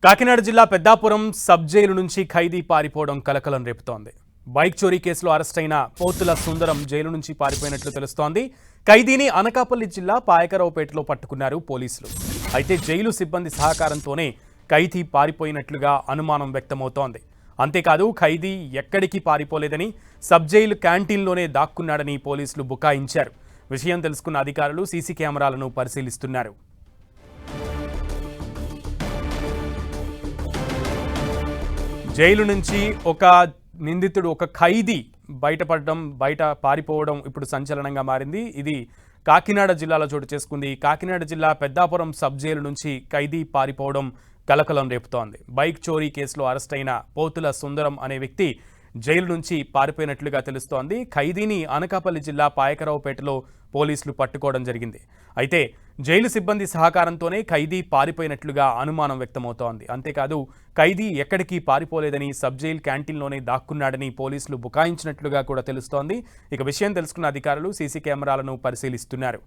కాకినాడ జిల్లా Peddapuram sub jail నుంచి ఖైదీ పారిపోవడం కలకలం రేపుతోంది. బైక్ చోరీ కేసులో అరెస్ట్ అయిన పోతుల సుందరం జైలు నుంచి పారిపోయినట్లు తెలుస్తోంది. ఖైదీని అనకాపల్లి జిల్లా పాయకరావుపేటలో పట్టుకున్నారు పోలీసులు. అయితే జైలు సిబ్బంది సహకారంతోనే ఖైదీ పారిపోయినట్లుగా అనుమానం వ్యక్తమవుతోంది. అంతేకాదు ఖైదీ ఎక్కడికి పారిపోలేదని, సబ్ జైలు క్యాంటీన్లోనే దాక్కున్నాడని పోలీసులు బుకాయించారు. విషయం తెలుసుకున్న అధికారులు సీసీ కెమెరాలను పరిశీలిస్తున్నారు. జైలు నుంచి ఒక నిందితుడు, ఒక ఖైదీ బయట పారిపోవడం ఇప్పుడు సంచలనంగా మారింది. ఇది కాకినాడ జిల్లాలో చోటు చేసుకుంది. కాకినాడ జిల్లా పెద్దాపురం సబ్ జైలు నుంచి ఖైదీ పారిపోవడం కలకలం రేపుతోంది. బైక్ చోరీ కేసులో అరెస్ట్ అయిన పోతుల సుందరం అనే వ్యక్తి జైలు నుంచి పారిపోయినట్లుగా తెలుస్తోంది. ఖైదీని అనకాపల్లి జిల్లా పాయకరావుపేటలో పోలీసులు పట్టుకోవడం జరిగింది. అయితే జైలు సిబ్బంది సహకారంతోనే ఖైదీ పారిపోయినట్లుగా అనుమానం వ్యక్తమవుతోంది. అంతేకాదు ఖైదీ ఎక్కడికి పారిపోలేదని, సబ్ జైలు క్యాంటీన్లోనే దాక్కున్నాడని పోలీసులు బుకాయించినట్లుగా కూడా తెలుస్తోంది. ఇక విషయం తెలుసుకున్న అధికారులు సీసీ కెమెరాలను పరిశీలిస్తున్నారు.